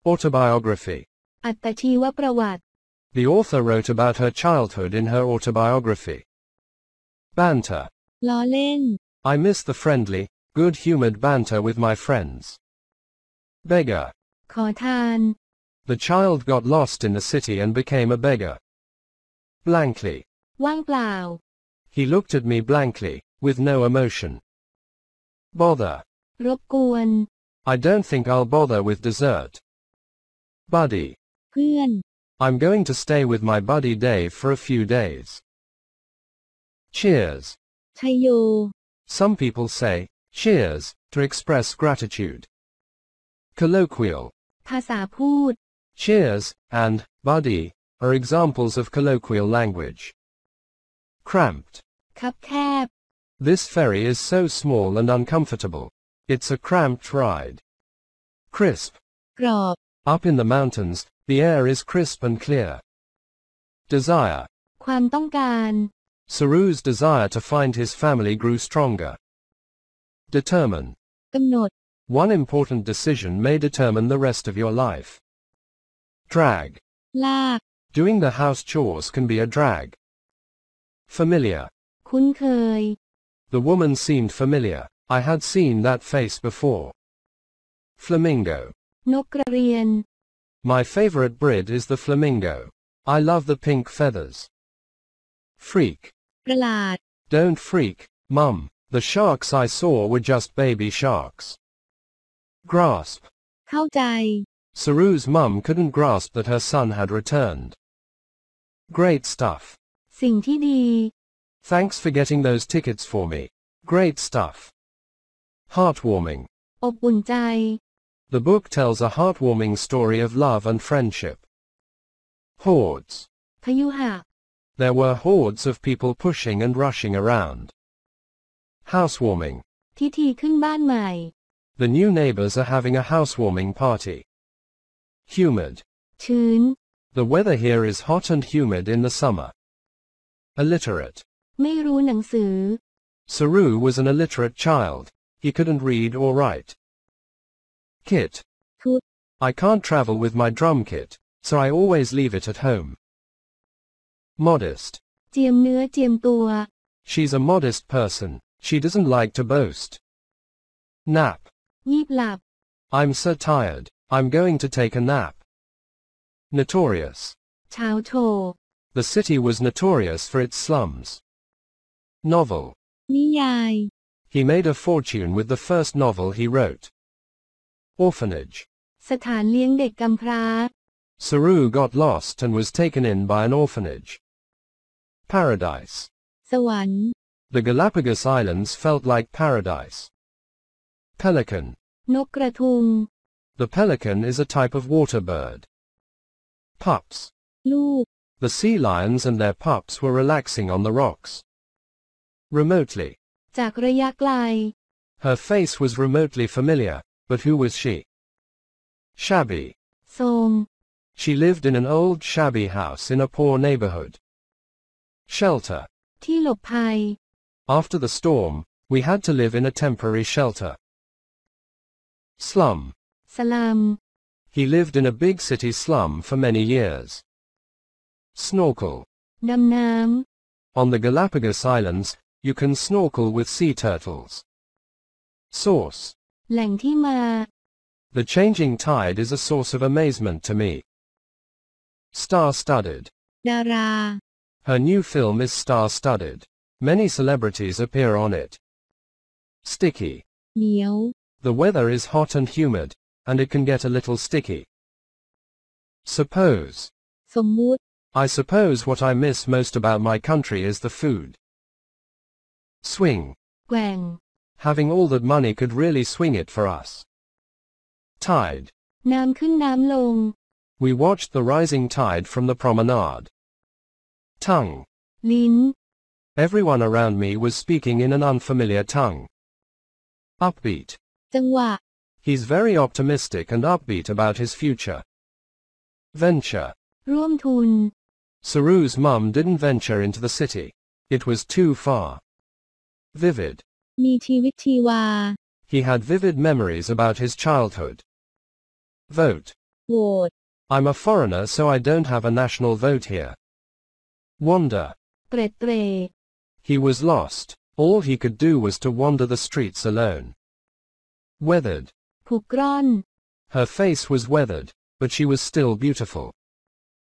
Autobiography. อัตชีวประวัติ The author wrote about her childhood in her autobiography. Banter. ล้อเล่น I miss the friendly, good-humored banter with my friends. Beggar. ขอทาน The child got lost in the city and became a beggar. Blankly. ว่างเปล่า He looked at me blankly, with no emotion. Bother. รบกวน I don't think I'll bother with dessert. Buddy. เพื่อน I'm going to stay with my buddy Dave for a few days. Cheers. ชัยโย Some people say, cheers, to express gratitude. Colloquial. ภาษาพูด Cheers, and, buddy, are examples of colloquial language. Cramped. คับแคบ This ferry is so small and uncomfortable. It's a cramped ride. Crisp. กรอบ Up in the mountains, the air is crisp and clear. Desire. ความต้องการ Saru's desire to find his family grew stronger. Determine. กำหนด One important decision may determine the rest of your life. Drag. ลาก Doing the house chores can be a drag. Familiar. คุ้นเคย The woman seemed familiar. I had seen that face before. Flamingo. นกกระเรียน My favorite bird is the flamingo. I love the pink feathers. Freak. ประหลาด Don't freak, Mum. The sharks I saw were just baby sharks. Grasp. เข้าใจ Saru's mum couldn't grasp that her son had returned. Great stuff. สิ่งที่ดี Thanks for getting those tickets for me. Great stuff. Heartwarming. อบอุ่นใจ The book tells a heartwarming story of love and friendship. Hordes. พยุหะ There were hordes of people pushing and rushing around. Housewarming. พิธีขึ้นบ้านใหม่ The new neighbors are having a housewarming party. Humid. ชื้น The weather here is hot and humid in the summer. Illiterate. ไม่รู้หนังสือ Saru was an illiterate child. He couldn't read or write. Kit. ชุด I can't travel with my drum kit, so I always leave it at home. Modest. เจียมเนื้อเจียมตัว She's a modest person. She doesn't like to boast. Nap. ยีบหลับ I'm so tired. I'm going to take a nap. Notorious. เฉาโฉ The city was notorious for its slums. Novel. นิยาย He made a fortune with the first novel he wrote. Orphanage. สถานเลี้ยงเด็กกำพร้า Saru got lost and was taken in by an orphanage. Paradise. สวรรค์ The Galapagos Islands felt like paradise. Pelican. นกกระทุง The pelican is a type of water bird. Pups. ลูก The sea lions and their pups were relaxing on the rocks. Remotely. จากระยะไกล Her face was remotely familiar, but who was she? Shabby. โทรม She lived in an old shabby house in a poor neighborhood. Shelter. ที่หลบภัย After the storm, we had to live in a temporary shelter. Slum. สลัม He lived in a big city slum for many years. Snorkel. ดำน้ On the Galapagos Islands, you can snorkel with sea turtles. Source. ำแหล่งที่มา The changing tide is a source of amazement to me. Star-studded. ดารา Her new film is star-studded. Many celebrities appear on it. Sticky. เหนียว The weather is hot and humid, and it can get a little sticky. Suppose. สมมุติ I suppose what I miss most about my country is the food. Swing. แกว่ง Having all that money could really swing it for us. Tide. น้ำขึ้นน้ำลง We watched the rising tide from the promenade. Tongue. ลิ้น Everyone around me was speaking in an unfamiliar tongue. Upbeat. จังหวะ He's very optimistic and upbeat about his future. Venture. ร่วมทุน Saru's mum didn't venture into the city. It was too far. Vivid. มีชีวิตชีวา He had vivid memories about his childhood. Vote. โหวต I'm a foreigner so I don't have a national vote here. Wander. เตร็ดเตร่ He was lost. All he could do was to wander the streets alone. Weathered. ผูกร่อน Her face was weathered, but she was still beautiful.